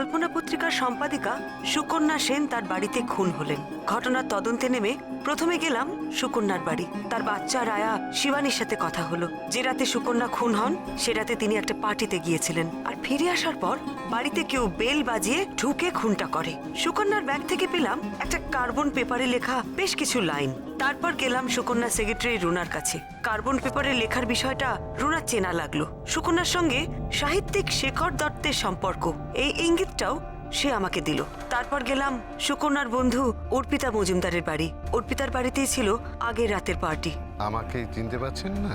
কল্পনা পত্রিকার সম্পাদিকা সুকন্যা সেন তার বাড়িতে খুন হলেন। ঘটনার তদন্তে নেমে প্রথমে গেলাম সুকন্যার বাড়ি। তার বাচ্চা রায়া শিবানীর সাথে কথা হলো। যে রাতে সুকন্যা খুন হন সে রাতে তিনি একটা পার্টিতে গিয়েছিলেন, আর ফিরে আসার পর বাড়িতে কেউ বেল বাজিয়ে ঢুকে খুনটা করে। সুকন্যার ব্যাগ থেকে পেলাম একটা কার্বন পেপারে লেখা বেশ কিছু লাইন। তারপর গেলাম সুকন্যার সেক্রেটারি রুনার কাছে। কার্বন পেপারে লেখার বিষয়টা রুনার চেনা লাগলো। সুকন্যার সঙ্গে সাহিত্যিক শেখর দত্তের সম্পর্ক, এই ইঙ্গিতটাও সে আমাকে দিল। তারপর গেলাম সুকন্যার বন্ধু অর্পিতা মজুমদারের বাড়ি। অর্পিতার বাড়িতেই ছিল আগের রাতের পার্টি। আমাকে চিনতে পারছেন না?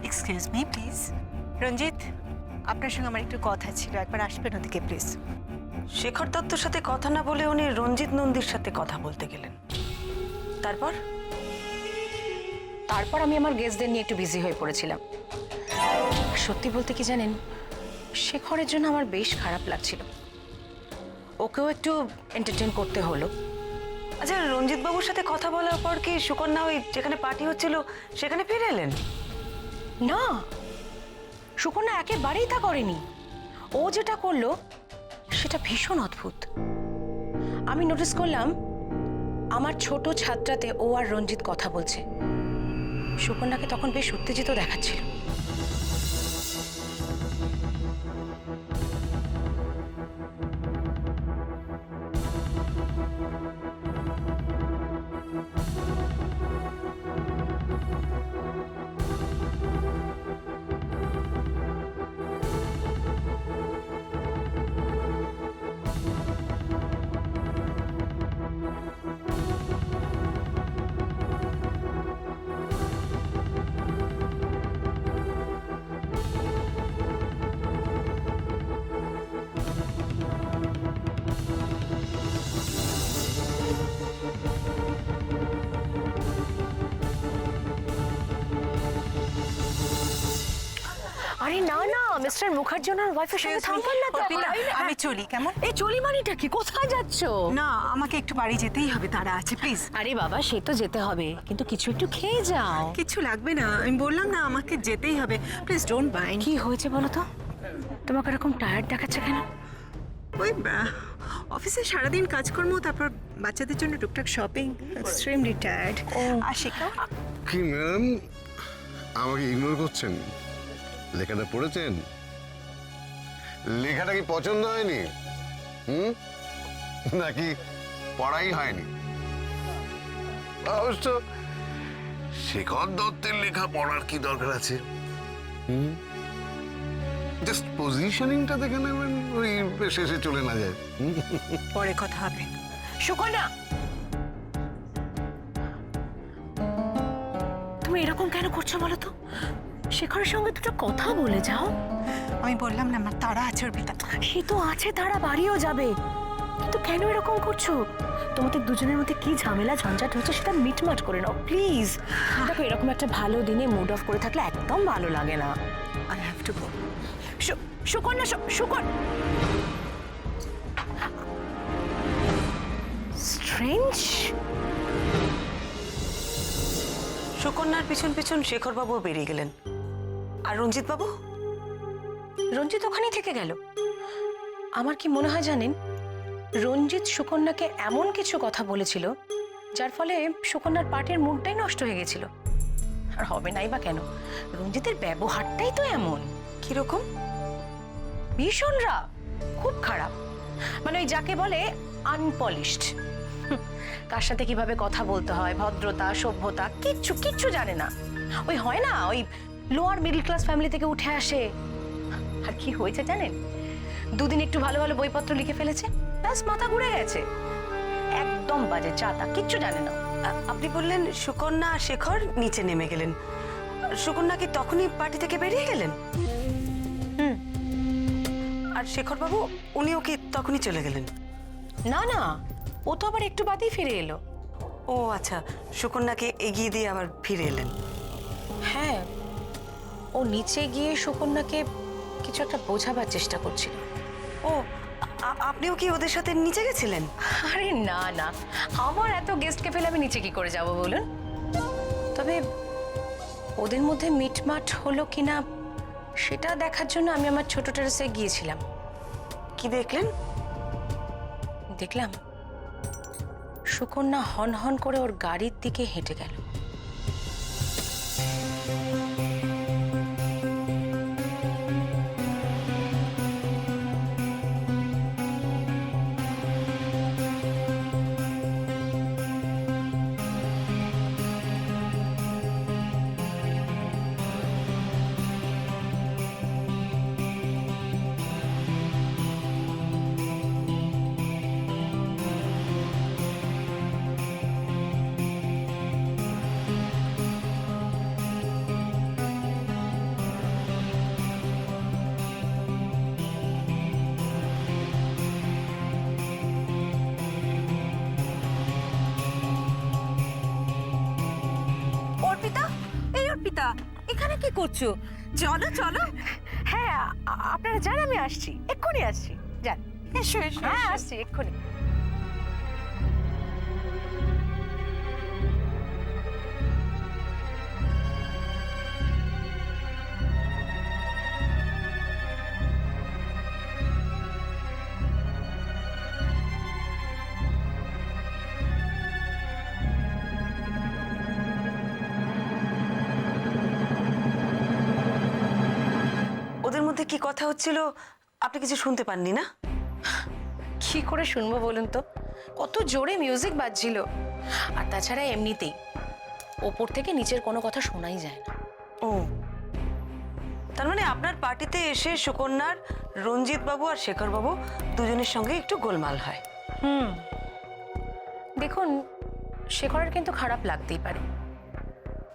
Excuse me please. রঞ্জিত, আপনার সঙ্গে আমার একটু কথা ছিল, একবার আসবেন ওদিকে প্লিজ। শেখর দত্তর সাথে কথা না বলে উনি রঞ্জিত নন্দীর সাথে কথা বলতে গেলেন। তারপর আমি আমার গেস্টদের নিয়ে একটু বিজি হয়ে পড়েছিলাম। সত্যি বলতে কি জানেন, শেখরের জন্য আমার বেশ খারাপ লাগছিল। ওকেও একটু এন্টারটেইন করতে হলো। আচ্ছা, রঞ্জিত বাবুর সাথে কথা বলার পর কি সুকন্যা ওই যেখানে পার্টি হচ্ছিল সেখানে ফিরে এলেন? না, সুকন্যা একেবারেই তা করেনি। ও যেটা করলো সেটা ভীষণ অদ্ভুত। আমি নোটিস করলাম আমার ছোট ছাত্রাতে ও আর রঞ্জিত কথা বলছে। সুকন্যাকে তখন বেশ উত্তেজিত দেখাচ্ছিল। আরে না না, মিস্টার মুখার্জি ওনার ওয়াইফের সঙ্গে থাকবেন না তো? আমি চলি, কেমন? এই চলি মানিটা কি? কোথায় যাচ্ছ? না, আমাকে একটু বাড়ি যেতেই হবে, তারা আছে প্লিজ। আরে বাবা, সে তো যেতে হবে, কিন্তু কিছু একটু খেয়ে যাও। কিছু লাগবে না, আমি বললাম না আমাকে যেতেই হবে, প্লিজ ডোন্ট মাইন্ড। কি হয়েছে বলো তো? তোমাকে এরকম টায়ার্ড দেখাচ্ছে কেন? ওই অফিসে সারাদিন কাজকর্ম, তারপর বাচ্চাদের জন্য টুকটাক শপিং, এক্সট্রিমলি টায়ার্ড। আর শেখা কি ম্যাম, আমাকে ইগনোর করছেন? লেখাটা পড়েছেন? লেখাটা কি পছন্দ হয়নি? নাকি পড়াই হয়নি? অবশ্য শেখর দত্তের লেখা পড়ার কি দরকার আছে? জাস্ট পজিশনিংটা দেখে নেবেন, ওই শেষে চলে না যায়। পরে কথা হবে। সুকন্যা, তুমি এরকম কেন করছো বলো তো? শেখরের সঙ্গে দুটো কথা বলে যাও। আমি বললাম না আমার তারা আছে অর্পিতা। সে তো আছে, তারা বাড়িও যাবে, কিন্তু কেন এরকম করছো? তোমাদের দুজনের মধ্যে কি ঝামেলা ঝঞ্ঝাট হচ্ছে সেটা মিটমাট করে নাও প্লিজ। দেখো, এরকম একটা ভালো দিনে মুড অফ করে থাকলে একদম ভালো লাগে না। I have to go. Sukanya, strange. সুকন্যার পিছন পিছন শেখর বাবু বেরিয়ে গেলেন। আর রঞ্জিত বাবু? রঞ্জিত ওখানেই থেকে গেল। আমার কি মনে হয় জানেন, রঞ্জিত সুকন্যাকে এমন কিছু কথা বলেছিল যার ফলে সুকন্যার পার্টির মুডটাই নষ্ট হয়ে গেছিল। আর হবে নাই বা কেন, রঞ্জিতের ব্যবহারটাই তো এমন। কিরকম? ভীষণ রাগ, খুব খারাপ। মানে ওই যাকে বলে আনপলিশড। কার সাথে কিভাবে কথা বলতে হয়, ভদ্রতা সভ্যতা কিচ্ছু জানে না। ওই হয় না, ওই লোয়ার মিডল ক্লাস ফ্যামিলি থেকে উঠে আসে। আর কি হয়েছে জানেন, দুদিন একটু ভালো ভালো বইপত্র লিখে ফেলেছে, ব্যাস মাথা ঘুরে গেছে। একদম বাজে, চাতা, কিচ্ছু জানে না। আপনি বললেন সুকন্যা আর শেখর নিচে নেমে গেলেন। সুকন্যা কি তখনই পার্টি থেকে বেরিয়ে গেলেন? আর শেখর বাবু উনিও কি তখনই চলে গেলেন? না না, ও তো আবার একটু বাদেই ফিরে এলো। ও আচ্ছা, সুকন্যাকে এগিয়ে দিয়ে আবার ফিরে এলেন। হ্যাঁ, ও নিচে গিয়ে সুকন্যাকে কিছু একটা বোঝাবার চেষ্টা করছিল। ও, আপনিও কি ওদের সাথে নিচে গেছিলেন? আরে না না, আমার এত গেস্টকে ফেলে আমি নিচে কি করে যাব বলুন? তবে ওদের মধ্যে মিটমাট হলো কিনা সেটা দেখার জন্য আমি আমার ছোট টেরেসে গিয়েছিলাম। কি দেখলেন? দেখলাম সুকন্যা হন হন করে ওর গাড়ির দিকে হেঁটে গেল। অর্পিতা, এই অর্পিতা, এখানে কি করছো? চলো চলো। হ্যাঁ, আপনারা যান, আমি আসছি, এক্ষুনি আসছি। যান। এসো এসো। হ্যাঁ, আসছি এক্ষুনি। ওদের মধ্যে কি কথা হচ্ছিল আপনি কিছু শুনতে পাননি না? কি করে শুনবো বলুন তো, কত জোরে মিউজিক বাজছিল। আর তাছাড়া এমনিতেই ওপর থেকে নিচের কোনো কথা শোনাই যায় না। ও, তার মানে আপনার পার্টিতে এসে সুকন্যার রঞ্জিত বাবু আর শেখর বাবু দুজনের সঙ্গে একটু গোলমাল হয়। দেখুন, শেখরের কিন্তু খারাপ লাগতেই পারে,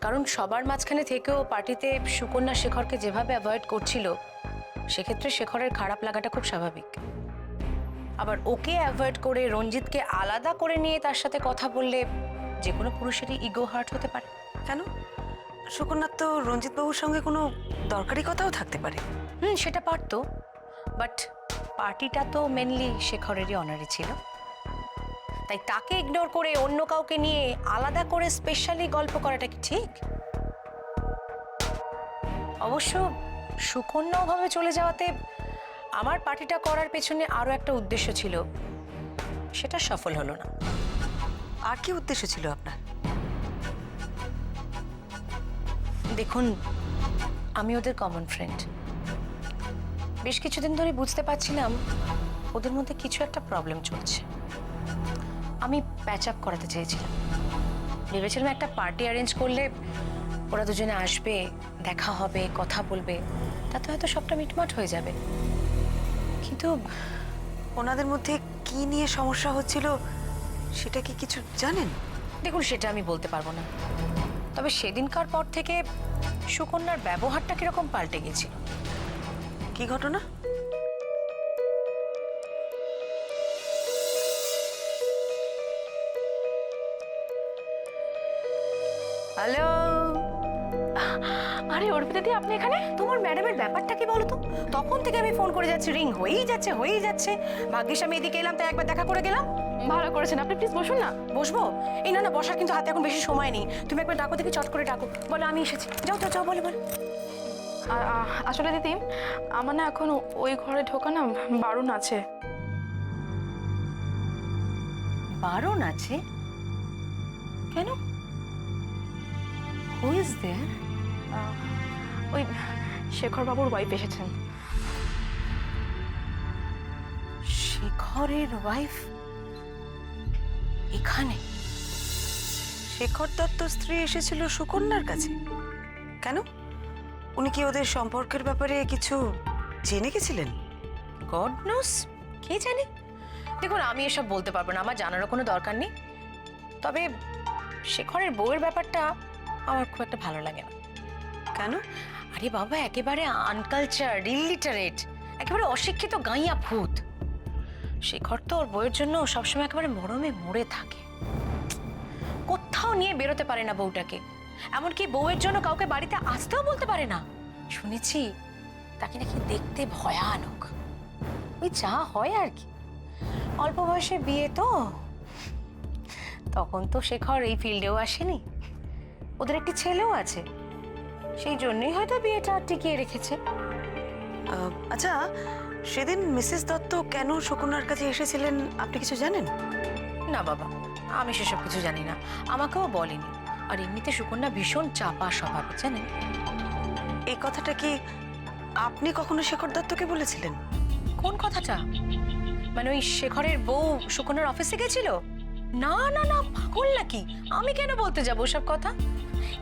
কারণ সবার মাঝখানে থেকেও পার্টিতে সুকন্যা শেখরকে যেভাবে অ্যাভয়েড করছিল, সেক্ষেত্রে শেখরের খারাপ লাগাটা খুব স্বাভাবিক। আবার ওকে অ্যাভয়েড করে রঞ্জিতকে আলাদা করে নিয়ে তার সাথে কথা বললে যে কোনো পুরুষেরই ইগো হার্ট হতে পারে। কেন? সুকন্যার তো রঞ্জিত বাবুর সঙ্গে কোনো দরকারি কথাও থাকতে পারে। সেটা পারতো, বাট পার্টিটা তো মেনলি শেখরেরই অনারে ছিল, তাই তাকে ইগনোর করে অন্য কাউকে নিয়ে আলাদা করে স্পেশালি গল্প করাটা কি ঠিক? অবশ্য সুকন্যা ওভাবে চলে যাওয়াতে আমার পার্টিটা করার পেছনে আরো একটা উদ্দেশ্য ছিল, সেটা সফল হলো না। আর কি উদ্দেশ্য ছিল আপনার? দেখুন, আমি ওদের কমন ফ্রেন্ড। বেশ কিছুদিন ধরে বুঝতে পারছিলাম ওদের মধ্যে কিছু একটা প্রবলেম চলছে। আমি প্যাচ আপ করাতে চেয়েছিলাম, ভেবেছিলাম একটা পার্টি অ্যারেঞ্জ করলে ওরা দুজনে আসবে, দেখা হবে, কথা বলবে, তাতে হয়তো সবটা মিটমাট হয়ে যাবে। কিন্তু ওনাদের মধ্যে কি নিয়ে সমস্যা হচ্ছিল সেটা কি কিছু জানেন? দেখুন, সেটা আমি বলতে পারবো না, তবে সেদিনকার পর থেকে সুকন্যার ব্যবহারটা কিরকম পাল্টে গেছিল। কি ঘটনা? হ্যালো। আরে অর্পিতা দি, আপনি এখানে? তোমার ম্যাডামের ব্যাপারটা কি বলো তো? তখন থেকে আমি ফোন করে যাচ্ছি, রিং হয়েই যাচ্ছে। ভাগ্যিস আমি এদিকে এলাম, তাই একবার দেখা করে গেলাম। ভালো করেছেন আপনি, প্লিজ বসুন না। বসবো? এই না, বসার কিন্তু হাতে এখন বেশি সময় নেই। তুমি একবার ডাকো দেখি, চট করে ডাকো, বলো আমি এসেছি। যাও বলে বলো। আসলে দিদি, আমার না এখন ওই ঘরে ঢোকা না বারণ আছে। বারণ আছে? কেন? Who is there? ওই শেখর বাবুর ওয়াইফ এসেছেন। শেখরের ওয়াইফ এখানে? শেখর দত্ত স্ত্রী এসেছিল সুকন্যার কাছে? কেন? উনি কি ওদের সম্পর্কের ব্যাপারে কিছু জেনে গেছিলেন? গড নোস, কে জানে। দেখুন, আমি এসব বলতে পারবো না, আমার জানারও কোনো দরকার নেই। তবে শেখরের বউয়ের ব্যাপারটা আমার খুব একটা ভালো লাগে না। কেন? আরে বাবা, একেবারে আনকালচার্ড, ইলিটারেট, একেবারে অশিক্ষিত গাইয়া ভূত। শেখর তো ওর বউয়ের জন্য সবসময় একেবারে মরমে মরে থাকে, কোথাও নিয়ে বেরোতে পারে না বউটাকে, এমনকি বউয়ের জন্য কাউকে বাড়িতে আসতেও বলতে পারে না। শুনেছি তাকে নাকি দেখতে ভয়ানক। ওই যা হয় আর কি, অল্প বয়সে বিয়ে তো, তখন তো শেখর এই ফিল্ডেও আসেনি। ওদের একটি ছেলেও আছে, সেই জন্যই হয়তো বিয়েটা টিকিয়ে রেখেছে। আচ্ছা, সেদিন মিসেস দত্ত কেন সুকন্যার কাছে এসেছিলেন আপনি কিছু জানেন? না বাবা, আমি সেসব কিছু জানি না, আমাকেও বলেনি। আর এমনিতে সুকন্যা ভীষণ চাপা স্বভাবের, জানেন। এই কথাটা কি আপনি কখনো শেখর দত্তকে বলেছিলেন? কোন কথাটা? মানে ওই শেখরের বউ সুকন্যার অফিসে গেছিল? না না না, পাগল নাকি? আমি কেন বলতে যাবো ওসব কথা?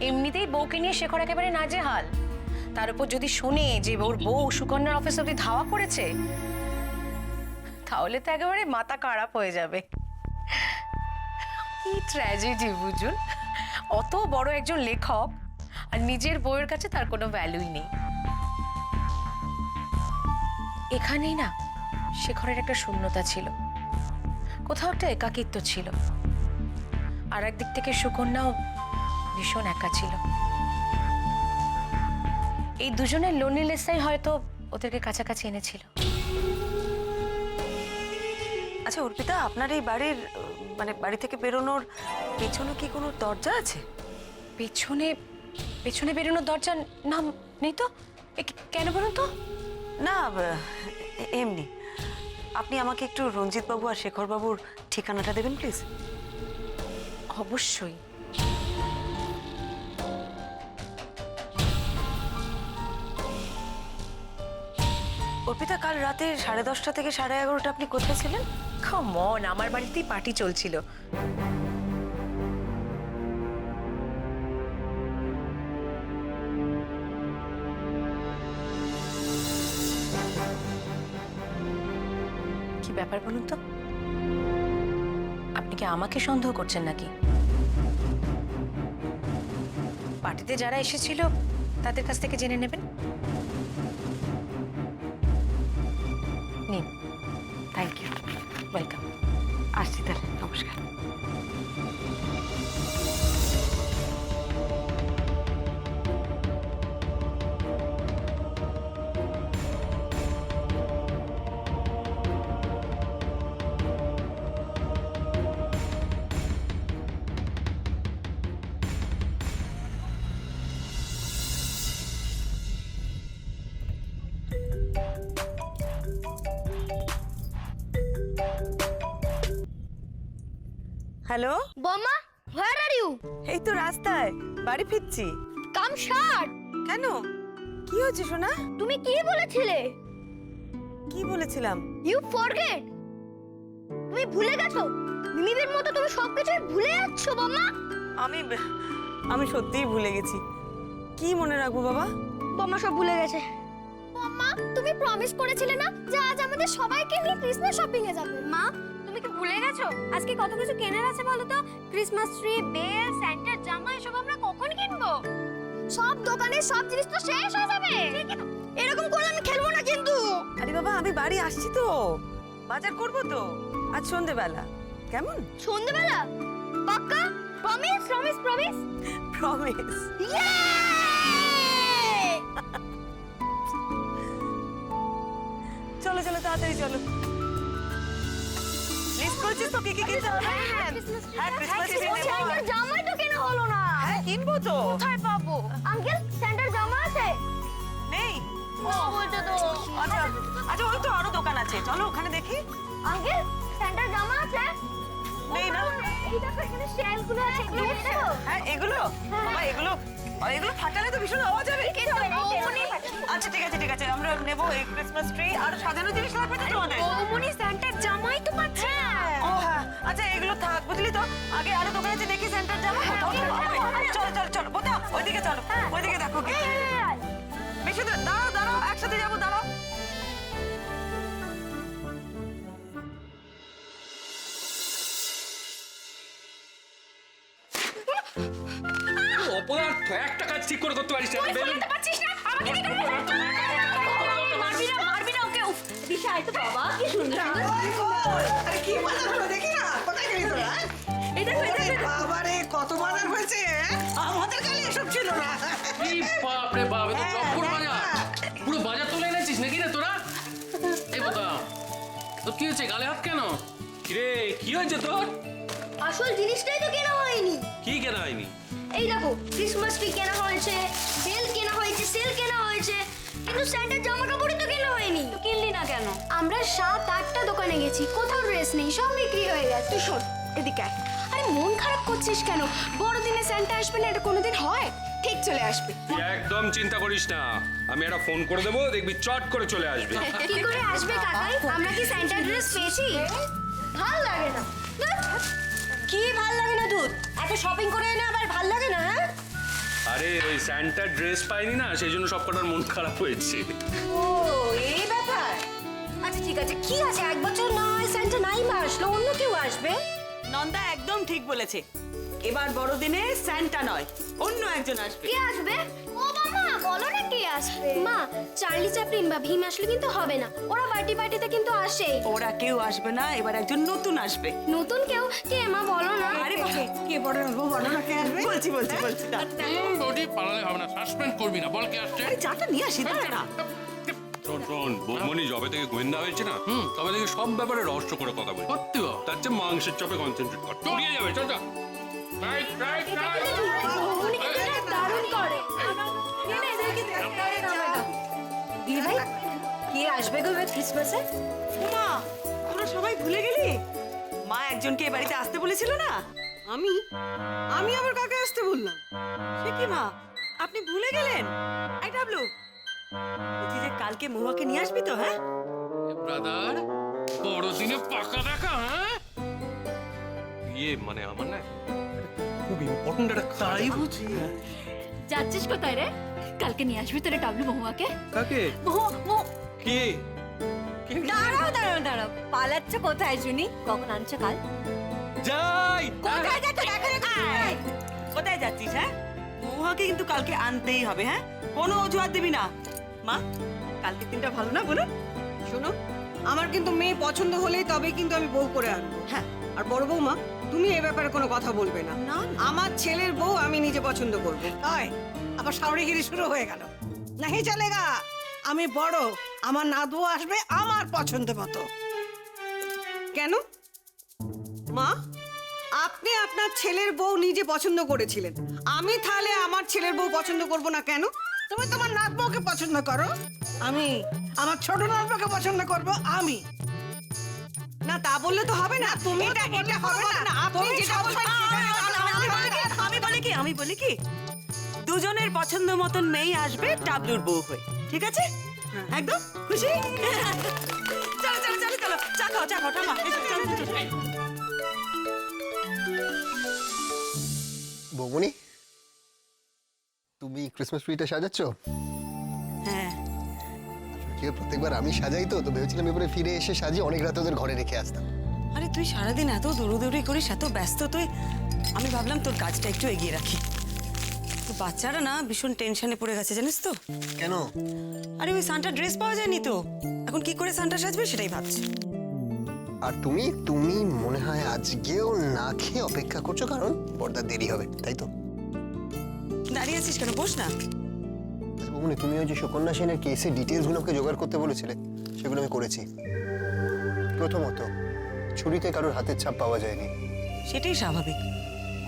এমনিতেই বউকে নিয়ে শেখর একেবারে নাজেহাল। তার উপর যদি শোনে যে ওর বউ সুকন্যার অফিস অব্দি ধাওয়া করেছে, তাহলে তো একেবারে মাথা খারাপ হয়ে যাবে। কি ট্র্যাজেডি বুঝুন, অত বড় একজন লেখক আর নিজের বউয়ের কাছে তার কোনো ভ্যালুই নেই। এখানেই না শেখরের একটা শূন্যতা ছিল, কোথাও একটা একাকিত্ব ছিল। আর একদিক থেকে সুকন্যাও ভীষণ একা ছিল। এই দুজনের লোনলিনেসটাই হয়তো ওদেরকে কাছাকাছি এনেছিল। আচ্ছা অর্পিতা, আপনার এই বাড়ির মানে বাড়ি থেকে বেরোনোর পেছনে কি কোনো দরজা আছে? পেছনে পেছনে বেরোনোর দরজা না, নেই তো। কেন বলুন তো? না, এমনি। আপনি আমাকে একটু রঞ্জিত বাবু আর শেখর বাবুর ঠিকানাটা দেবেন প্লিজ। অবশ্যই। অর্পিতা, কাল রাতে 10:30 থেকে 11:30 আপনি কোথায় ছিলেন? কাম অন, আমার বাড়িতেই পার্টি চলছিল। কি ব্যাপার বলুন তো? আপনি কি আমাকে সন্দেহ করছেন নাকি? পার্টিতে যারা এসেছিল তাদের কাছ থেকে জেনে নেবেন। নিন। Thank you. ওয়েলকাম। আসছি তাহলে, নমস্কার। Hello Bomma, where are you? এই তো রাস্তায়, বাড়ি ফিরছি। Come short. কেন, কি হয়েছে সোনা? তুমি কি বলেছিলে? কি বলেছিলাম? You forget. তুমি ভুলে গেছো? মিমিদের মতো তুমি সবকিছু ভুলে যাচ্ছ বম্মা। আমি সত্যিই ভুলে গেছি। কি মনে রাখবো বাবা? বম্মা সব ভুলে গেছে। বম্মা, তুমি প্রমিস করেছিলে না যে আজ আমাদের সবাইকে নিয়ে ক্রিসমাস শপিং এ যাবে। মা, তুমি কি ভুলে গেছো? আজকে কত কিছু কেনার আছে বলো তো? ক্রিসমাস ট্রি, বেল, স্যান্টার জামা এসব আমরা কখন কিনবো? সব দোকানে সব জিনিস তো শেষ হয়ে যাবে। এরকম করলে আমি খেলবো না কিন্তু। আরে বাবা, আমি বাড়ি আসছি তো, বাজার করবো তো আজ সন্ধেবেলা। কেমন? সন্ধ্যাবেলা? পাক্কা? Promise promise promise promise. চলো চলো, তাড়াতাড়ি চলো। লিস্ট করেছিস তো কি কি কিনতে হবে? হ্যাঁ, ক্রিসমাস ট্রি নেবো। স্যান্টার জামাই তো কেনা হলো না। হ্যাঁ, কিনবো তো। কোথায় পাবো? আঙ্কেল, স্যান্টার জামা আছে? নেই? না বলতে তো। আচ্ছা আচ্ছা, ওই তো আরো দোকান আছে, চলো ওখানে দেখি। আঙ্কেল, স্যান্টার জামা আছে? নেই না? এই দেখো এখানে শেলগুলো আছে, এগুলো দেখো। হ্যাঁ, এগুলো বাবা, এগুলো ফাটালে তো ভীষণ আওয়াজ হবে। আচ্ছা ঠিক আছে ঠিক আছে, আমরা নেবো এই ক্রিসমাস ট্রি। আর সাজানো জিনিস লাগবে তো তোমাদের? বৌমনি স্যান্টার জামাই তো পাচ্ছে না। ও হ্যাঁ, আচ্ছা এগুলো থাক, বুঝলি তো। আগে আরো দোকান আছে, দেখি সেন্টার যাবো। চলো চলো চলো, বোতা ওইদিকে চলো, ওইদিকে দেখো কি। বেশি দূর দাঁড়াও দাঁড়াও, একসাথে যাবো, দাঁড়াও। অপদার্থ, একটা কাজ ঠিক করে করতে পারিস না। বেলুন পাচ্ছিস না? আমাকে কি করে মারবি না, মারবি না ওকে। উফ, দিশা এই তো বাবা কি সুন্দর সুন্দর। আরে কি বাজার হলো দেখি না, কোথায় গেলি তোরা? এই দেখো এই দেখো। বাবারে কত বাজার হয়েছে, আমাদের কালে এসব ছিল না। কি বাপ রে বাপ, এ তো চপ্পর বাজার। পুরো বাজার তুলে এনেছিস নাকি রে তোরা? এই বোতা, তোর কি হয়েছে, গালে হাত কেন? কিরে, কি হয়েছে তোর? আসল জিনিসটাই তো কেনা হয়নি। কি কেনা হয়নি? এই দেখো, ক্রিসমাস ট্রি কেনা হয়েছে, বেল কেনা হয়েছে, সেল কেনা হয়েছে, কিন্তু স্যান্টার জামা কাপড়ই তো কেনা হয়নি। তো কিনলি না কেন? আমরা 7-8টা দোকানে গেছি, কোথাও ড্রেস নেই, সব বিক্রি হয়ে গেছে। তুই শোন, এদিকে আয়। আরে মন খারাপ করছিস কেন? বড়দিনে স্যান্টা আসবে না, এটা কোনোদিন হয়? ঠিক চলে আসবে। তুই একদম চিন্তা করিস না, আমি একটা ফোন করে দেবো, দেখবি চট করে চলে আসবে। কি করে আসবে কাকাই? আমরা কি স্যান্টা ড্রেস পেয়েছি? ভাল লাগে না। কি ভাল লাগে না দুধ? এত শপিং করে এনে আবার ভাল লাগে না? হ্যাঁ, আরে ওই স্যান্টা ড্রেস পাইনি না, সেই জন্য সব কটার মন খারাপ হয়েছে। ও এই ব্যাপার। আচ্ছা ঠিক আছে, কি আছে, এক বছর না হয় স্যান্টা নাই বা আসলো, অন্য কেউ আসবে। নন্দা একদম ঠিক বলেছে, এবার বড়দিনে স্যান্টা নয়, অন্য একজন আসবে। কে আসবে? ও মামা, বলো না কে আসবে। মা, চার্লি চ্যাপলিন বা ভীম আসলে কিন্তু হবে না, ওরা পার্টিতে কিন্তু আসে। ওরা কেউ আসবে না, এবার একজন নতুন আসবে। নতুন কেউ কে মা, বলো না। আরে বাবা, কে বড় বলো না কে আসবে। বলছি বডি পালালে হবে না, সাসপেন্ড করবি না, বল কে আসছে। আরে চাটা নিয়ে আসি, দাঁড়া না। শোন শোন, বৌমনি যবে থেকে গোয়েন্দা হয়েছে না, তবে থেকে সব ব্যাপারে রহস্য করে কথা বলি। সত্যি বাবা। তার চেয়ে মাংসের চপে কনসেন্ট্রেট কর, চলিয়ে যাবে, চল চল। Right right right. উনি কিন্তু এটা দারুণ করে। দিদি ভাই, কে আসবে গো এবার ক্রিসমাসে? মা, তোরা সবাই ভুলে গেলি? মা একজনকে এ বাড়িতে আসতে বলেছিল না? আমি আবার কাকে আসতে বললাম? সে কি মা, আপনি ভুলে গেলেন? এই ডাবলু, বলছি যে কালকে মহুয়াকে নিয়ে আসবি তো? হ্যাঁ, ব্রাদার, বড়দিনে পাকা দেখা। হ্যাঁ, ইয়ে মানে আমার না খুব ইম্পর্টেন্ট একটা কাজ। বুঝি। যাচ্ছিস কোথায় রে? কালকে নিয়ে আসবি তোরে ডাবলু মহুয়াকে। কাকে? কে? দাঁড়াও, পালাচ্ছ কোথায় শুনি? কখন আনছো কাল? যাই। কোথায় যাচ্ছ? কোথায় যাচ্ছিস? হ্যাঁ, মহুয়াকে কিন্তু কালকে আনতেই হবে। হ্যাঁ, কোনো অজুহাত দিবি না। মা, কালকে দিনটা ভালো না বলুন? শোনো, আমার কিন্তু মেয়ে পছন্দ হলেই তবে কিন্তু আমি বউ করে আনবো। হ্যাঁ, আর বড় বৌমা, তুমি এই ব্যাপারে কোনো কথা বলবে না। না, আমার ছেলের বউ আমি নিজে পছন্দ করব। হয় আবার সাউরিগিরি শুরু হয়ে গেল। নাহি চলেগা, আমি বড়, আমার নাতবউ আসবে আমার পছন্দ মতো। কেন মা, আপনি আপনার ছেলের বউ নিজে পছন্দ করেছিলেন, আমি তাহলে আমার ছেলের বউ পছন্দ করব না কেন? তুমি তোমার নাতবউকে পছন্দ করো, আমি আমার ছোট নাতবউকে পছন্দ করব। আমি না, তা বললে তো হবে না। তুমি এটা হবে না। আপনি যেটা বলবেন আমি বলি কি দুজনের পছন্দ মতন মেয়ে আসবে ডাবলুর বউ হয়ে, ঠিক আছে? একদম খুশি? চলো চলো চলো চলো, চা খাও ঠাম্মা, এসো, চলো, চলো, চলো। বৌমনি, তুমি ক্রিসমাস ট্রিটা সাজাচ্ছ? হ্যাঁ, কি প্রত্যেকবার আমি সাজাই, তো ভেবেছিলাম এবারে ফিরে এসে সাজিয়ে অনেক রাতে ওদের ঘরে রেখে আসতাম। আরে তুই সারাদিন এত দৌড়োদৌড়ি করিস, এত ব্যস্ত তুই, আমি ভাবলাম তোর কাজটা একটু এগিয়ে রাখি। তো বাচ্চারা না ভীষণ টেনশনে পড়ে গেছে, জানিস তো? কেন? আরে ওই সান্টা ড্রেস পাওয়া যায়নি তো, এখন কি করে সান্টা সাজবে সেটাই ভাবছি। আর তুমি তুমি মনে হয় আজকেও না খেয়ে অপেক্ষা করছো, কারণ পর্দার দেরি হবে, তাই তো? দাঁড়িয়ে আছিস কেন, বস না। আচ্ছা বৌমনি, তুমি ওই যে সুকন্যা সেনের কেসের ডিটেলসগুলো আমাকে জোগাড় করতে বলেছিলে, সেগুলো আমি করেছি। প্রথমত, ছুরিতে কারোর হাতের ছাপ পাওয়া যায়নি। সেটাই স্বাভাবিক,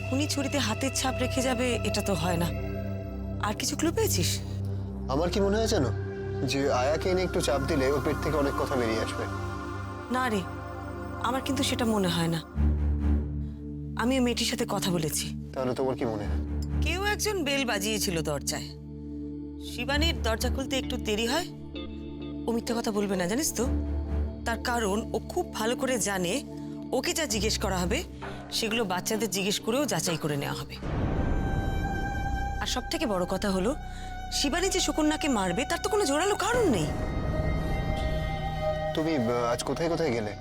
খুনি ছুরিতে হাতের ছাপ রেখে যাবে এটা তো হয় না। আর কিছু ক্লু পেয়েছিস? আমার কি মনে হয় জানো, যে আয়াকে এনে একটু চাপ দিলে ওর পেট থেকে অনেক কথা বেরিয়ে আসবে। না রে, আমার কিন্তু সেটা মনে হয় না। আমি ওই মেয়েটির সাথে কথা বলেছি। তাহলে তোমার কি মনে হয়? কেউ একজন বেল বাজিয়েছিল দরজায়। শিবানীর দরজা খুলতে একটু দেরি হয়, ও মিথ্যা কথা বলবে না, জানিস তো? তার কারণ ও খুব ভালো করে জানে ওকে যা জিজ্ঞেস করা হবে সেগুলো বাচ্চাদের জিজ্ঞেস করেও যাচাই করে নেওয়া হবে। আর সব থেকে বড় কথা হলো, শিবানী যে সুকন্যাকে মারবে তার তো কোনো জোরালো কারণ নেই। তুমি আজ কোথায় কোথায় গেলে?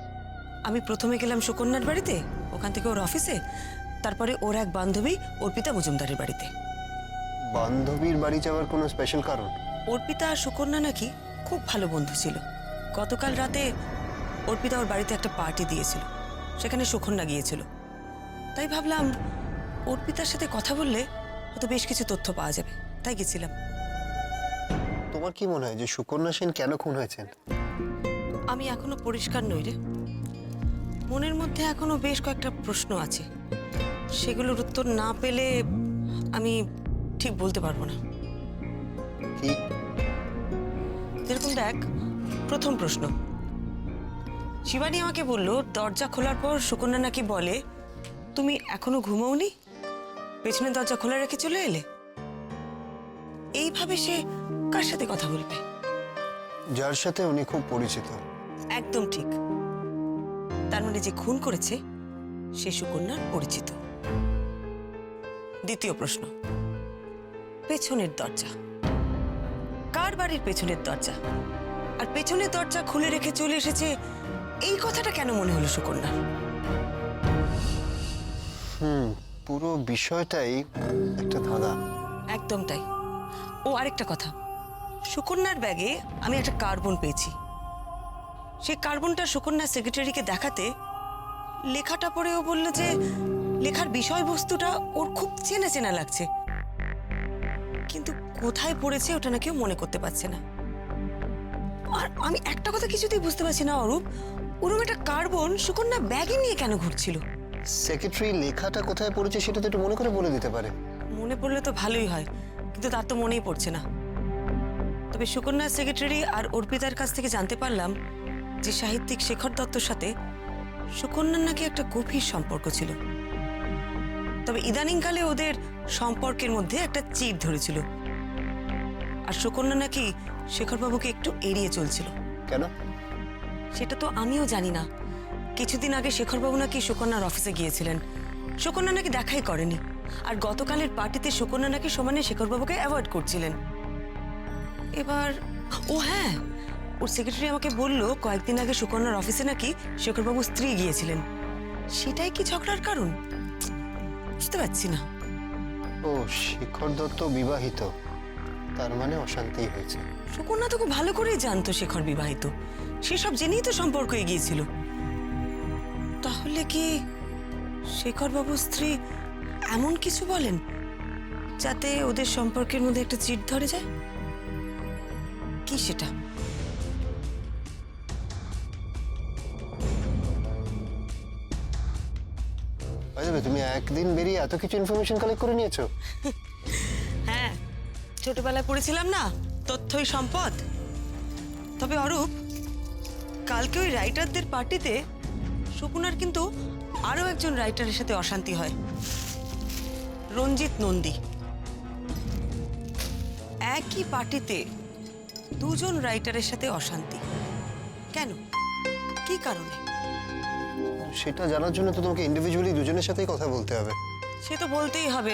আমি প্রথমে গেলাম সুকন্যার বাড়িতে, ওখান থেকে ওর অফিসে, তারপরে ওর এক বান্ধবী অর্পিতা মজুমদারের বাড়িতে। বান্ধবীর বাড়ি যাওয়ার কোনো স্পেশাল কারণ? অর্পিতা আর সুকন্যা নাকি খুব ভালো বন্ধু ছিল। গতকাল রাতে অর্পিতা ওর বাড়িতে একটা পার্টি দিয়েছিল, সেখানে সুকন্যা গিয়েছিল। তাই ভাবলাম অর্পিতার সাথে কথা বললে হয়তো বেশ কিছু তথ্য পাওয়া যাবে, তাই গেছিলাম। তোমার কি মনে হয় যে সুকন্যা সেন কেন খুন হয়েছেন? আমি এখনো পরিষ্কার নই রে, মনের মধ্যে এখনো বেশ কয়েকটা প্রশ্ন আছে, সেগুলোর উত্তর না পেলে আমি ঠিক বলতে পারবো না। কি? যেরকম দেখ, প্রথম প্রশ্ন, শিবানী আমাকে বলল দরজা খোলার পর সুকন্যা নাকি বলে তুমি এখনো ঘুমাওনি, পেছনের দরজা খোলা রেখে চলে এলে। এইভাবে সে কার সাথে কথা বলবে? যার সাথে উনি খুব পরিচিত। একদম ঠিক। তার মানে যে খুন করেছে সে সুকন্যার পরিচিত। দ্বিতীয় প্রশ্ন, পেছনের দরজা, কার বাড়ির পেছনের দরজা? আর পেছনের দরজা খুলে রেখে চলে এসেছে, এই কথাটা কেন মনে হলো সুকন্যার? পুরো বিষয়টাই একটা ধাঁধা। একদম তাই। ও আরেকটা কথা, সুকন্যার ব্যাগে আমি একটা কার্বন পেয়েছি। সেই কার্বনটা সুকন্যার সেক্রেটারিকে দেখাতে লেখাটা পড়ে ও বলল যে লেখার বিষয়বস্তুটা ওর খুব চেনা চেনা লাগছে, কিন্তু কোথায় পড়েছে ওটা নাকি ও মনে করতে পারছে না। আর আমি একটা কথা কিছুতেই বুঝতে পারছি না অরূপ, ওরম একটা কার্বন সুকন্যা ব্যাগে নিয়ে কেন ঘুরছিল? সেক্রেটারি লেখাটা কোথায় পড়েছে সেটা তো একটু মনে করে বলে দিতে পারে। মনে পড়লে তো ভালোই হয়, কিন্তু তার তো মনেই পড়ছে না। তবে সুকন্যার সেক্রেটারি আর অর্পিতার কাছ থেকে জানতে পারলাম যে সাহিত্যিক শেখর দত্তর সাথে সুকন্যার নাকি একটা গভীর সম্পর্ক ছিল। তবে ইদানিংকালে ওদের সম্পর্কের মধ্যে একটা চির ধরেছিল, আর সুকন্যা নাকি শেখরবাবুকে একটু এড়িয়ে চলছিল। কেন? সেটা তো আমিও জানি না। কিছুদিন আগে শেখরবাবু নাকি সুকন্যার অফিসে গিয়েছিলেন, সুকন্যা নাকি দেখাই করেনি। আর গতকালের পার্টিতে সুকন্যা নাকি সমানে শেখরবাবুকে অ্যাভয়েড করছিলেন। এবার ও হ্যাঁ, ওর সেক্রেটারি আমাকে বলল কয়েকদিন আগে সুকন্যার অফিসে নাকি শেখরবাবুর স্ত্রী গিয়েছিলেন। সেটাই কি ঝগড়ার কারণ? বুঝতে পারছি না। ও শেখর দত্ত বিবাহিত, তার মানে অশান্তি হয়েছে। সুকন্যা তো খুব ভালো করেই জানতো শেখর বিবাহিত, সেসব জেনেই তো সম্পর্ক এগিয়েছিল। তাহলে কি শেখর বাবুর স্ত্রী এমন কিছু বলেন যাতে ওদের সম্পর্কের মধ্যে একটা চিট ধরে যায়? কি সেটা? তুমি একদিন বেরিয়ে এত কিছু ইনফরমেশন কালেক্ট করে নিয়েছো? হ্যাঁ, ছোটবেলায় পড়েছিলাম না, তথ্যই সম্পদ। তবে অরূপ, কালকে ওই রাইটারদের পার্টিতে সুকুনার কিন্তু আরো একজন রাইটারের সাথে অশান্তি হয়, রঞ্জিত নন্দী। একই পার্টিতে দুজন রাইটারের সাথে অশান্তি কেন? কি কারণে? সেটা জানার জন্য তো তোমাকে ইন্ডিভিজুয়ালি দুজনের সাথেই কথা বলতে হবে। সে তো বলতেই হবে,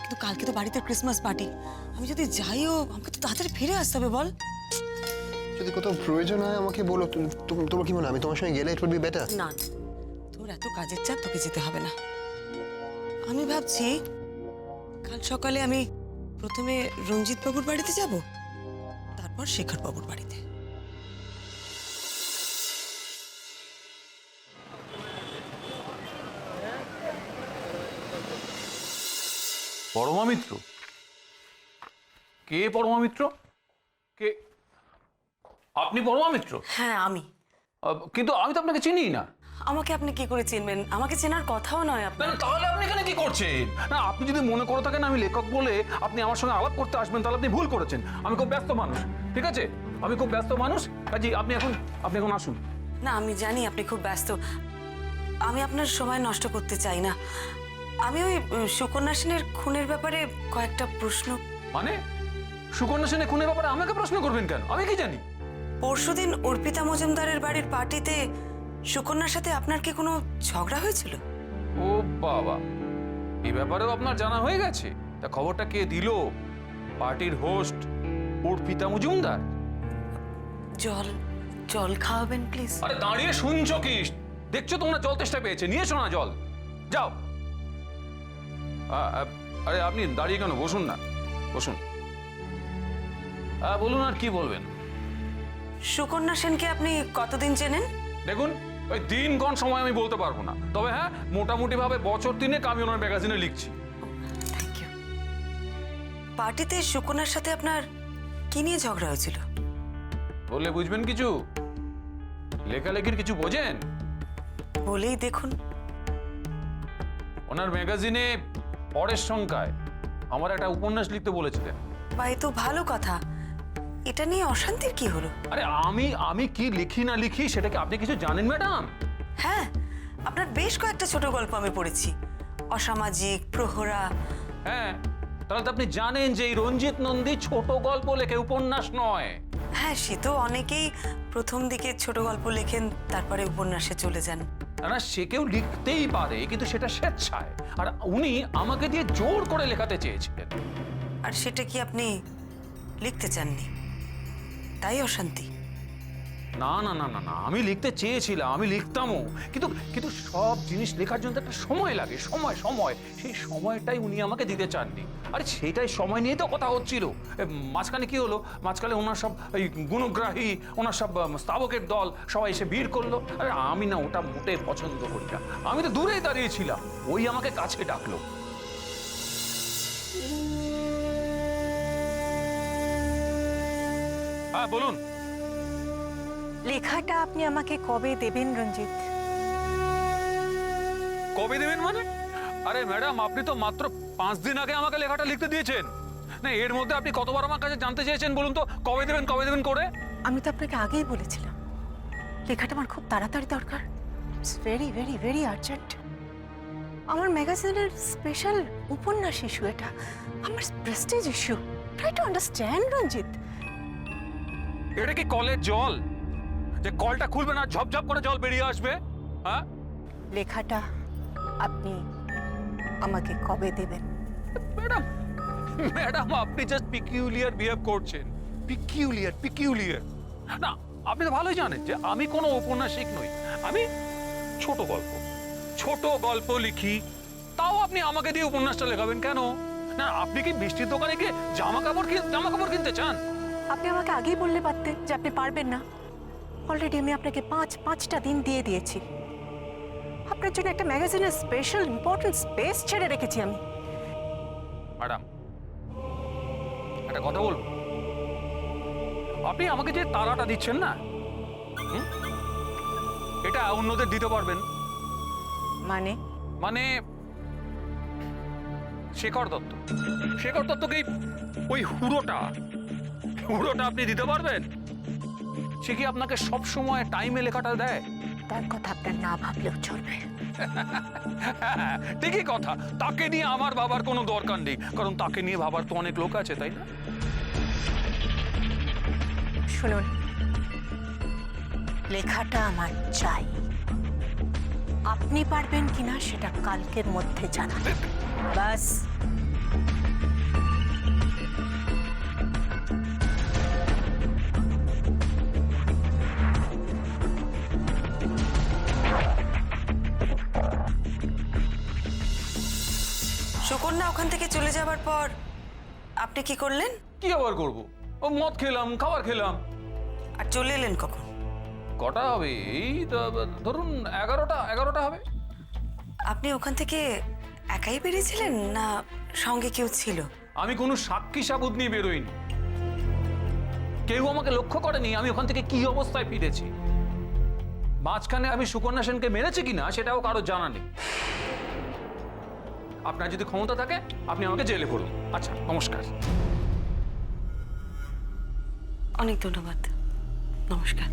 কিন্তু কালকে তো বাড়িতে ক্রিসমাস পার্টি, আমি যদি যাইও আমাকে তো তাড়াতাড়ি ফিরে আসতে হবে। বল, যদি কোথাও প্রয়োজন হয় আমাকে বলো। তোমার কি মনে হয় আমি তোমার সঙ্গে গেলে ইট উইল বি বেটার? না, তোর এত কাজের চাপ, তোকে যেতে হবে না। আমি ভাবছি কাল সকালে আমি প্রথমে রঞ্জিত বাবুর বাড়িতে যাব, তারপর শেখর বাবুর বাড়িতে। পরমা মিত্র? কে পরমা মিত্র? কে আপনি? পরমা মিত্র? হ্যাঁ আমি। কিন্তু আমি তো আপনাকে চিনি না। আমাকে আপনি কি করে চিনবেন? আমাকে চেনার কথাও নয় আপনার। তাহলে আপনি এখানে কি করছেন? না, আপনি যদি মনে করে থাকেন আমি লেখক বলে আপনি আমার সঙ্গে আলাপ করতে আসবেন, তাহলে আপনি ভুল করেছেন। আমি খুব ব্যস্ত মানুষ, ঠিক আছে? আমি খুব ব্যস্ত মানুষ, কাজে আপনি এখন আসুন। না, আমি জানি আপনি খুব ব্যস্ত, আমি আপনার সময় নষ্ট করতে চাই না। আমি ওই সুকন্যা সেনের খুনের ব্যাপারে কয়েকটা প্রশ্ন। মানে সুকন্যা সেনের খুনের ব্যাপারে আমাকে প্রশ্ন করবেন কেন? আমি কি জানি? পরশুদিন অর্পিতা মজুমদারের বাড়ির পার্টিতে সুকন্যার সাথে আপনার কি কোনো ঝগড়া হয়েছিল? ও বাবা, এই ব্যাপারেও আপনার জানা হয়ে গেছে? তা খবরটা কে দিল? পার্টির হোস্ট অর্পিতা মজুমদার। জল জল খাওয়াবেন প্লিজ? আরে দাঁড়িয়ে শুনছো কি? দেখছো তোমরা জল তেষ্টা পেয়েছে, নিয়ে এসো না জল, যাও। আরে আপনি দাঁড়িয়ে কেন? বসুন না, বসুন। বলুন, আর কি বলবেন? সুকন্যা সেনকে আপনি কতদিন চেনেন? দেখুন, ওই দিনক্ষণ সময় আমি বলতে পারবো না, তবে হ্যাঁ মোটামুটি ভাবে বছর 3 আমি ওনার ম্যাগাজিনে লিখছি। Thank you. পার্টিতে সুকন্যার সাথে আপনার কি নিয়ে ঝগড়া হয়েছিল? বললে বুঝবেন কিছু? লেখালেখির কিছু বোঝেন? বলেই দেখুন। ওনার ম্যাগাজিনে পরের সংখ্যায় আমার একটা উপন্যাস লিখতে বলেছিলেন। বা এ তো ভালো কথা, এটা নিয়ে অশান্তির কি হলো? আরে আমি কি লিখি না লিখি সেটা কি আপনি কিছু জানেন ম্যাডাম? হ্যাঁ, আপনার বেশ কয়েকটা ছোট গল্প আমি পড়েছি, অসামাজিক, প্রহরা। হ্যাঁ, তাহলে তো আপনি জানেন যে এই রঞ্জিত নন্দী ছোট গল্প লেখে, উপন্যাস নয়। হ্যাঁ, সে তো অনেকেই প্রথম দিকে ছোট গল্প লেখেন, তারপরে উপন্যাসে চলে যান। না, সে কেউ লিখতেই পারে, কিন্তু সেটা স্বেচ্ছায়। আর উনি আমাকে দিয়ে জোর করে লেখাতে চেয়েছিলেন। আর সেটা কি আপনি লিখতে চাননি, তাই অশান্তি? না না না না না, আমি লিখতে চেয়েছিলাম, আমি লিখতামও, কিন্তু কিন্তু সব জিনিস লেখার জন্য তো একটা সময় লাগে, সময় সময় সেই সময়টাই উনি আমাকে দিতে চাননি। আরে সেটাই সময় নিয়ে তো কথা হচ্ছিল। মাঝখানে কি হলো, মাঝখানে ওনার সব এই গুণগ্রাহী, ওনার সব স্তাবকের দল সবাই এসে ভিড় করলো। আরে আমি না ওটা মোটে পছন্দ করি না, আমি তো দূরেই দাঁড়িয়েছিলাম, ওই আমাকে কাছে ডাকলো। হ্যাঁ বলুন। লেখাটা আপনি আমাকে কবে দেবেন রঞ্জিত? কবে দেবেন মানে? আরে ম্যাডাম, আপনি তো মাত্র 5 দিন আগে আমাকে লেখাটা লিখতে দিয়েছেন। না, এর মধ্যে আপনি কতবার আমার কাছে জানতে চেয়েছেন বলুন তো, কবে দেবেন করে? আমি তো আপনাকে আগেই বলেছিলাম লেখাটা আমার খুব তাড়াতাড়ি দরকার। It's very very very urgent. আমার ম্যাগাজিনের স্পেশাল উপন্যাস ইস্যু, এটা আমার prestige issue. Try to understand Ranjit. এটা কি কলের জল যে কলটা খুলবে না ঝপঝপ করে জল বেরিয়ে আসবে? হ্যাঁ, লেখাটা আপনি আমাকে কবে দেবেন? ম্যাডাম ম্যাডাম, আপনি জাস্ট পিকিউলিয়ার বিহেভ করছেন। পিকিউলিয়ার না, আপনি তো ভালোই জানেন যে আমি কোনো ঔপন্যাসিক নই, আমি ছোট গল্প লিখি। তাও আপনি আমাকে দিয়ে উপন্যাসটা লেখাবেন কেন? না, আপনি কি মিষ্টির দোকানে গিয়ে জামা কাপড় কিনতে চান? আপনি আমাকে আগেই বললে পারতেন যে আপনি পারবেন না। অলরেডি আমি আপনাকে পাঁচটা দিন দিয়ে দিয়েছি। আপনার জন্য একটা ম্যাগাজিনের স্পেশাল ইম্পর্টেন্ট স্পেস ছেড়ে রেখেছি আমি। ম্যাডাম, একটা কথা বলবো, আপনি আমাকে যে তাড়াটা দিচ্ছেন না, এটা অন্যদের দিতে পারবেন? মানে শেখর দত্তকে ওই হুড়োটা আপনি দিতে পারবেন? সে কি আপনাকে সব সময় টাইমে লেখাটা দেয়? তার কথা আপনার না ভাবলেও চলবে। ঠিকই কথা, তাকে নিয়ে আমার ভাবার কোনো দরকার নেই, কারণ তাকে নিয়ে ভাবার তো অনেক লোক আছে, তাই না? শুনুন, লেখাটা আমার চাই। আপনি পারবেন কিনা সেটা কালকের মধ্যে জানাবেন, বাস। সুকন্যা ওখান থেকে চলে যাবার পর আপনি কি করলেন? কি আবার করব? ও মদ খেলাম, খাবার খেলাম। আর চলে এলেন কখন? কটা হবে? এই ধরুন 11টা হবে। আপনি ওখান থেকে একাই বেরিয়েছিলেন না সঙ্গে কেউ ছিল? আমি কোনো সাক্ষী সাবুত নিয়ে বেরোইনি, কেউ আমাকে লক্ষ্য করেনি আমি ওখান থেকে কি অবস্থায় ফিরেছি। মাঝখানে আমি সুকন্যা সেনকে মেরেছি কিনা সেটাও কারো জানা নেই। আপনার যদি ক্ষমতা থাকে আপনি আমাকে জেলে ভরুন। আচ্ছা, নমস্কার। অনেক ধন্যবাদ, নমস্কার।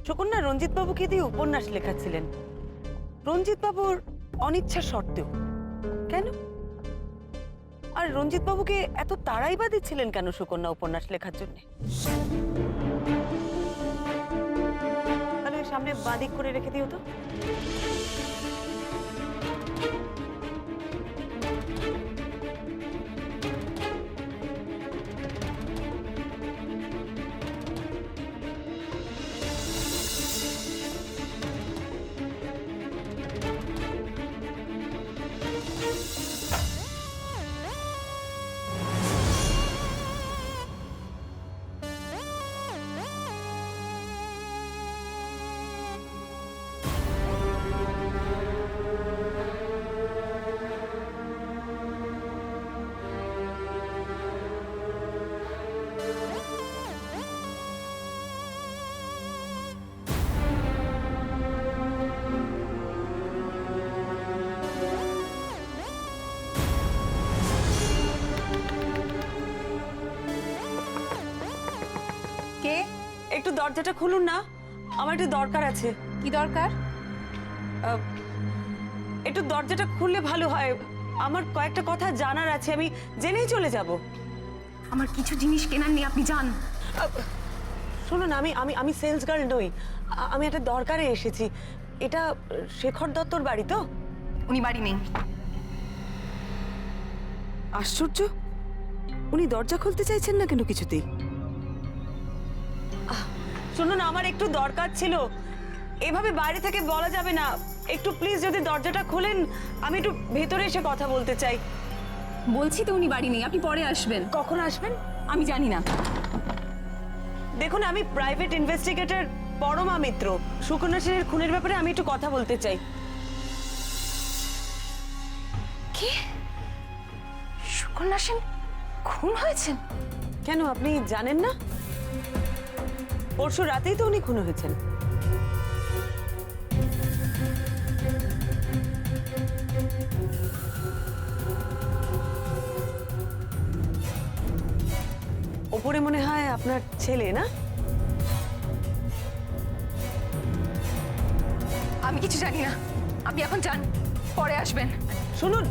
সুকন্যা রঞ্জিত বাবুকে দিয়ে উপন্যাস লেখাচ্ছিলেন, রঞ্জিত বাবুর অনিচ্ছা সত্ত্বেও। কেন? আর রঞ্জিত বাবুকে এত তাড়াই বা দিচ্ছিলেন কেন সুকন্যা উপন্যাস লেখার জন্য? তাহলে সামনে বাদিক করে রেখে দিও তো। দরজাটা খুলুন না, আমার একটু দরকার আছে। কি দরকার? একটু দরজাটা খুললে ভালো হয়, আমার কয়েকটা কথা জানার আছে, আমি জেনেই চলে যাব। আমার কিছু জিনিস কেনার নেই, আপনি যান। শুনুন, আমি আমি আমি সেলস গার্ল নই, আমি একটা দরকারে এসেছি। এটা শেখর দত্তর বাড়ি তো? উনি বাড়ি নেই। আশ্চর্য, উনি দরজা খুলতে চাইছেন না কেন কিছুতেই? শুনুন, আমার একটু দরকার ছিল, এভাবে বাইরে থেকে বলা যাবে না। একটু প্লিজ যদি দরজাটা খোলেন, আমি একটু ভেতরে এসে কথা বলতে চাই। বলছি তো উনি বাড়ি নেই, আপনি পরে আসবেন। কখন আসবেন আমি জানি না। দেখুন, আমি প্রাইভেট ইনভেস্টিগেটর পরমা মিত্র। সুকন্যা সেনের খুনের ব্যাপারে আমি একটু কথা বলতে চাই। কি? সুকন্যা সেন খুন হয়েছেন? কেন, আপনি জানেন না? পরশু রাতেই তো উনি খুন হয়েছেন। ওপরে মনে হয় আপনার ছেলে, না? আমি কিছু জানি না, আপনি এখন যান, পরে আসবেন। শুনুন,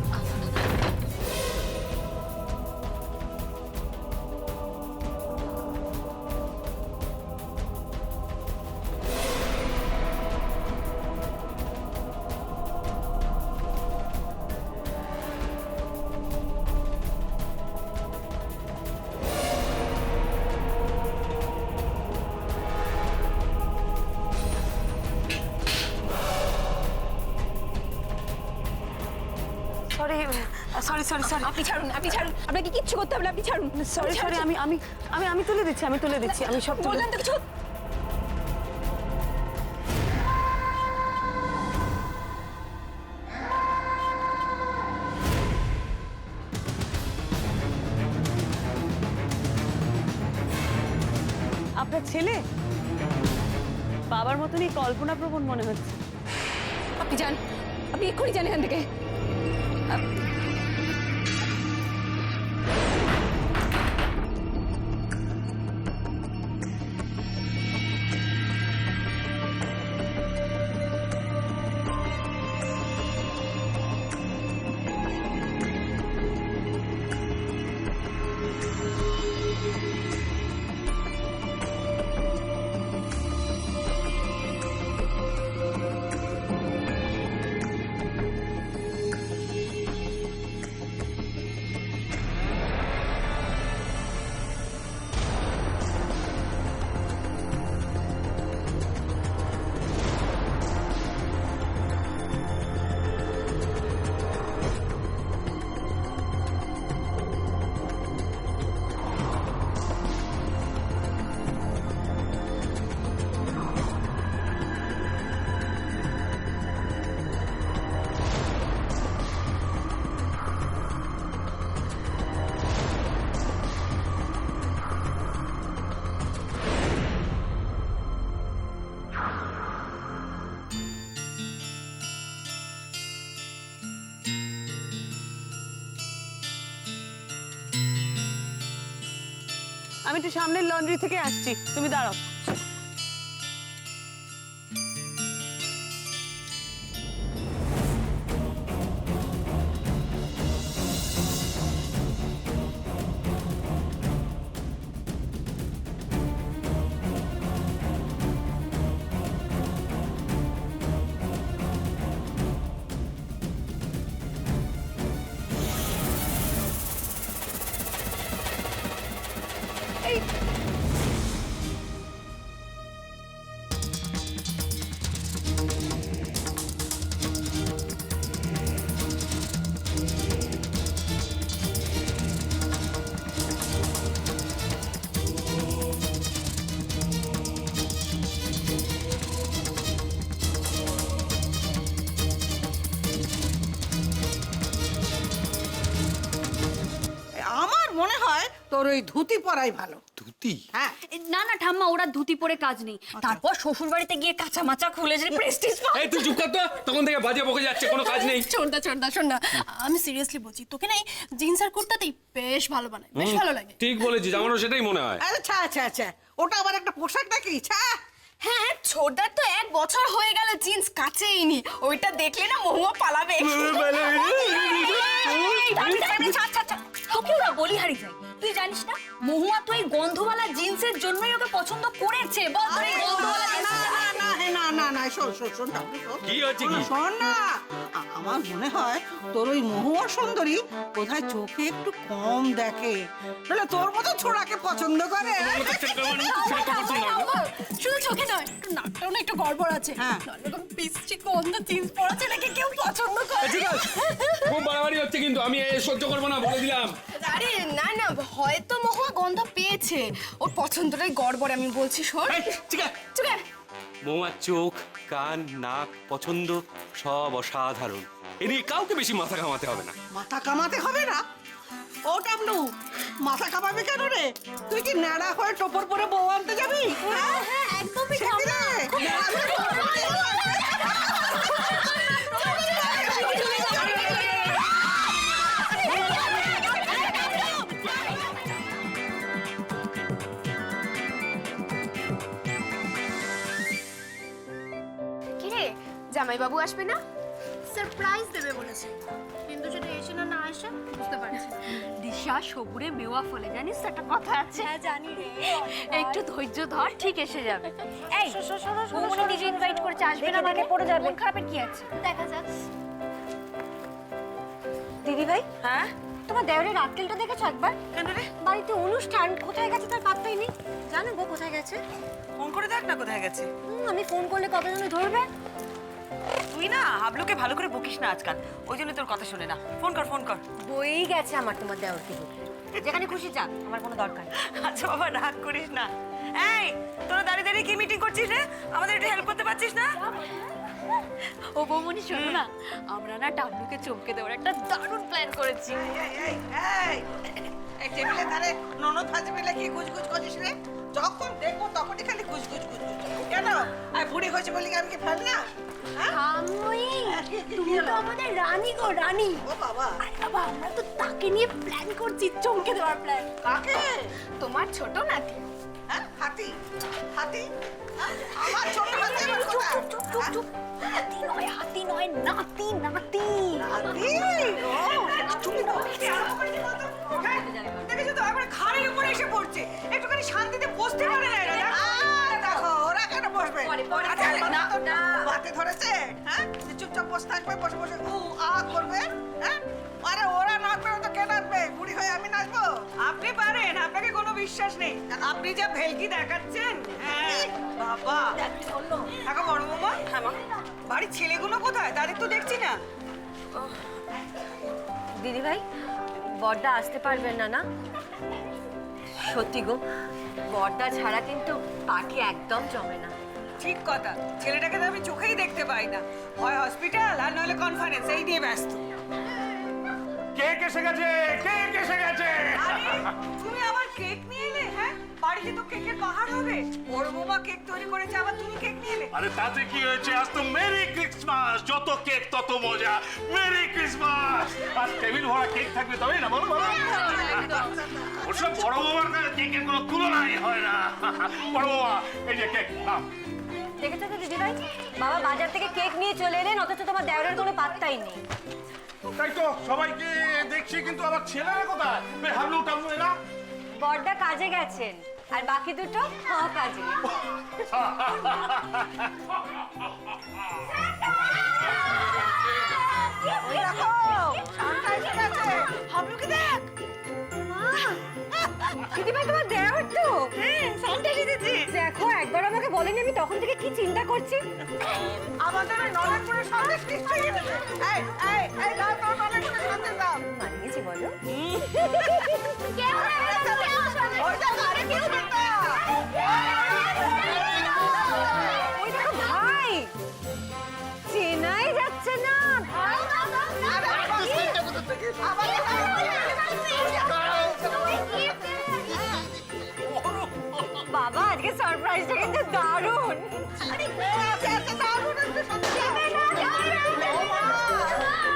সরি সরি সরি আপনি ছাড়ুন, আপনি ছাড়ুন, আপনাকে কিচ্ছু করতে হবে না, আপনি ছাড়ুন। সরি সরি আমি আমি আমি আমি তুলে দিচ্ছি, আমি তুলে দিচ্ছি, আমি সব তুলে বললাম তো কিছু। আপনার ছেলে বাবার মতনই কল্পনাপ্রবণ মনে হচ্ছে। আপনি যান, আপনি এক্ষুনি যান এখান থেকে। আমি একটু সামনের লন্ড্রি থেকে আসছি, তুমি দাঁড়াও। তোর ওই ধুতি পরাই ভালো। ধুতি? হ্যাঁ, না না ঠাম্মা, ওরা ধুতি পরে কাজ নেই। তারপর শ্বশুর বাড়িতে গিয়ে কাঁচা মাচা খুলে যে প্রেস্টিজ এই তুই চুপ কর তো, তখন থেকে বাজে বকে যাচ্ছে, কোনো কাজ নেই। শোন না, আমি সিরিয়াসলি বলছি, তোকে না জিন্স আর কুর্তাতেই বেশ ভালো বানায়, বেশ ভালো লাগে। ঠিক বলেছিস, আমারও সেটাই মনে হয়। আচ্ছা আচ্ছা আচ্ছা, ওটা আবার একটা পোশাক নাকি? হ্যাঁ, ছোটদার তো 1 বছর হয়ে গেল জিন্স কাচেইনি, ওইটা দেখলে না মহুয়া পালাবে। তোকে ওরা বলি হারি যায়, তুই জানিস না মহুয়া তো এই গন্ধওয়ালা জিন্সের জন্যই ওকে পছন্দ করেছে। বল তোর এই গন্ধওয়ালা জিন্স। না, শোন কি হচ্ছে কি? শোন না, আমার মনে হয় তোর ওই মহুয়া সুন্দরী বোধহয় চোখে একটু কম দেখে, তাহলে তোর মতো ছোড়াকে পছন্দ করে। শুধু চোখে নয়, একটু নাকটাও না একটু গড়বড় আছে। হ্যাঁ। এরকম পিচ্ছি গন্ধ জিন্স পরা ছেলেকে কেউ পছন্দ করে? খুব বাড়াবাড়ি হচ্ছে কিন্তু, আমি সহ্য করবো না, বলে দিলাম। আরে না, হয়তো মহুয়া গন্ধ পেয়েছে, ওর পছন্দটাই গড়বড়, আমি বলছি শোন। ঠিক আছে, মৌমার চোখ, কান, নাক, পছন্দ সব অসাধারণ। এদিকে কাউকে বেশি মাথা ঘামাতে হবে না। মাথা কামাতে হবে না? ও টাবলু, মাথা কামাবে কেন রে? তুই কি ন্যাড়া হয়ে টোপর পরে বউ আনতে যাবি? হ্যাঁ, একদমই কিরে, জামাইবাবু আসবে না? সারপ্রাইজ দেবে বলেছে, কিন্তু সেটা এসে না আসে বুঝতে পারছি না। দিশা সবুরে মেওয়া ফলে, জানিস তো একটা কথা আছে? হ্যাঁ জানি রে। একটু ধৈর্য ধর, ঠিক এসে যাবে। এই শোনো, নিজে ইনভাইট করেছে, আসবে না মানে পড়ে যাবে। মন খারাপের কি আছে? দেখা যাক। দিদি ভাই, হ্যাঁ, তোমার দেওরের আক্কেলটা দেখেছো একবার? কেন রে? বাড়িতে অনুষ্ঠান, কোথায় গেছে তার পাত্তাই নেই। জানো গো কোথায় গেছে? ফোন করে দেখ না কোথায় গেছে। আমি ফোন করলে কবে যেন ধরবে। তুই না হাবলুকে ভালো করে বকিস না আজকাল, ওই জন্য তোর কথা শুনে না। ফোন কর। বই গেছে আমার তোমার দেওরকে বলতে। যেখানে খুশি যাক, আমার কোনো দরকার নেই। আচ্ছা বাবা, রাগ করিস না। এই, তোরা দাঁড়িয়ে কি মিটিং করছিস রে? আমাদের একটু হেল্প করতে পারছিস না? ও বৌমনি শোনো না, আমরা না টাবলুকে চমকে দেওয়ার একটা দারুণ প্ল্যান করেছি। এই টেবিলে ধারে ননদ ভাজি মিলে কি গুজগুজ করছিস রে? যখন দেখবো তখনই খালি গুজগুজ। কেন? আর বুড়ি হয়েছে বলি আমি কি ফেল না? আমি, তুমি তো আমাদের রানী গো, রানী। ও বাবা, আরে বাবা, আমরা তো তাকে নিয়ে প্ল্যান করছি, চমকে দেওয়ার প্ল্যান। কাকে? তোমার ছোট নাতি। হ্যাঁ, হাতি? আমার ছোট হাতি আমার কোথায়? চুপ। হাতি নয়, নাতি। হাতি? ও, চুলি দাও। দেখেছো তো, আমার ঘাড়ের উপরে এসে পড়ছে, একটুখানি শান্তিতে বসতে পারে না এরা। দেখো ওরা কেন বসবে? বাতে ধরেছে, হ্যাঁ? যে চুপচাপ বসে থাকবে, বসে করবে, হ্যাঁ? আরে ওরা নাচবে না তো কে নাচবে? বুড়ি হয়ে আমি নাচবো? আপনি পারেন, আপনাকে কোনো বিশ্বাস নেই, আপনি যা ভেলকি দেখাচ্ছেন। হ্যাঁ বাবা, দেখো বড় বৌমা, বাড়ির ছেলেগুলো কোথায়? তাদের তো দেখছি না। দিদি ভাই, বড়দা আসতে পারবেন না? না সত্যি গো, বড়দা ছাড়া কিন্তু পার্টি একদম জমে না। ঠিক কথা, ছেলেটাকে তো আমি চোখেই দেখতে পাই না, হয় হসপিটাল আর নইলে কনফারেন্স, এই নিয়ে ব্যস্ত। কেক এসে গেছে, আরে তুমি আবার কেক নিয়ে এলে? হ্যাঁ, বাড়িতে তো কেকের পাহাড় হবে। বড় বৌমা কেক তৈরি করেছে, আবার তুমি কেক নিয়ে এলে? আরে তাতে কি হয়েছে, আজ তো মেরি ক্রিসমাস, যত কেক তত মজা। Merry Christmas. আজ টেবিল ভরা কেক থাকবে তবেই না, বলো। ওসব বড় বাবার কাছে কেকের কোনো তুলনাই হয় না। বড় বাবা, এই যে কেক নাও। দেখেছো তো দিদি ভাই, বাবা বাজার থেকে কেক নিয়ে চলে এলেন, অথচ তোমার দেওরের কোনো পাত্তাই নেই। তাই তো সবাইকে দেখছি, কিন্তু আমার ছেলেরা কোথায়? হাবলু টাবলু এরা? বড়দা কাজে গেছেন, আর বাকি দুটো কাজে। ওই দেখো, শান্তা এসে গেছে। হাবলুকে দেখ। দিদি ভাই, তোমার দেওর তো? হ্যাঁ, শান্তা এসে গেছে। দেখো, একবার আমাকে বলেনি, আমি তখন থেকে কি চিন্তা করছি। আমাদের ওই নলেনপুরের সন্দেশ নিশ্চয়ই এনেছে। এই দাও, তোর নলেনপুরের সন্দেশ দাও। মানিয়েছি বলো? ওই দেখো, আরে কেউ দেখবে। ওই দেখো ভাই, চেনাই যাচ্ছে না। আবার কিন্তু দারুণ। আরে আচ্ছা দারুণ একটা সান্তা।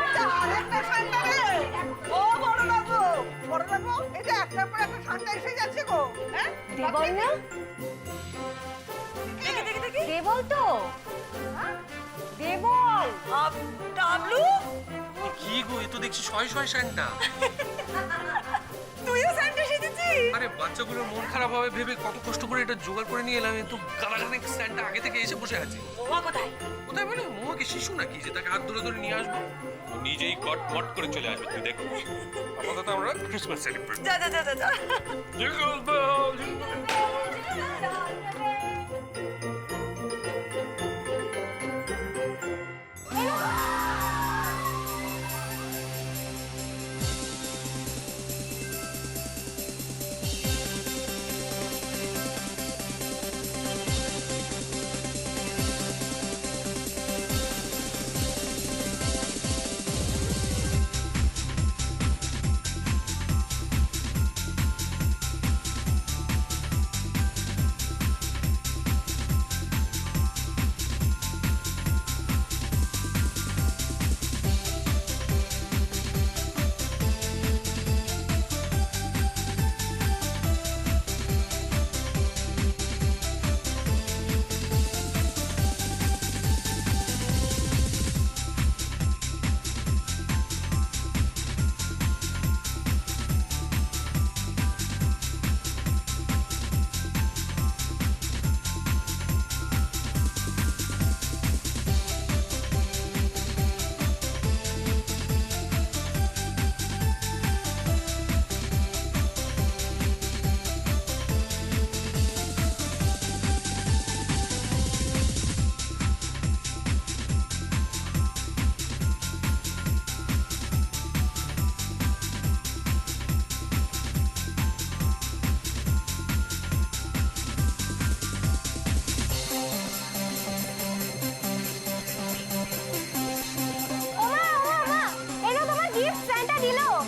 এটা আরেকটা সান্তা রে। ও বড় বাবু, এটা একটার পর একটা সান্তা এসে যাচ্ছে গো। হ্যাঁ? দেবল না? দেখি। দেবল তো? দেবল। ডাবলু, কি গো, এ তো দেখছি শয় শয় স্যান্টা। তুইও সান্তা সেজেছিস? আরে বাচ্চাগুলোর মন খারাপ হবে ভেবে কত কষ্ট করে এটা জোগাড় করে নিয়ে এলাম, কিন্তু গালাগালি স্যান্টা আগে থেকে এসে বসে আছে। মোয়া কোথায়? কোথায় বলে মোয়াকে শিশু নাকি যে তাকে হাত ধরে ধরে নিয়ে আসবো? ও নিজেই গট মট করে চলে আসবে, তুই দেখ। আপাতত আমরা ক্রিসমাস সেলিব্রেট। যা। Jingle bell.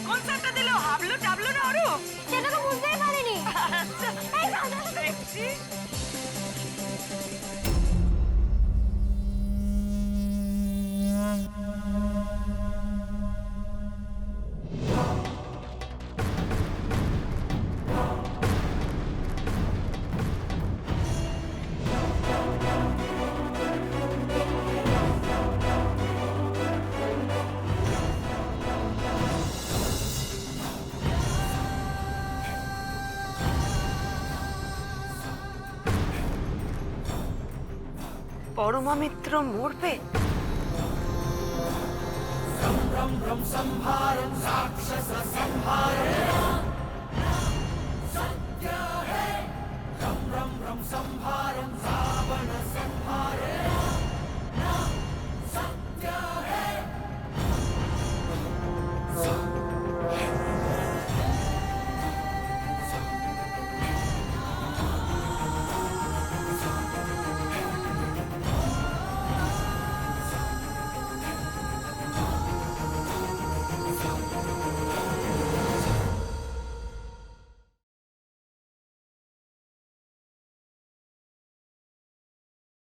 কোন সান্তা দিল? হাবলু টাবলু না ওরু? সেটা তো বুঝতেই পারিনি। এই দাদা, দেখছি। পরমা মিত্র মরবে? সংহার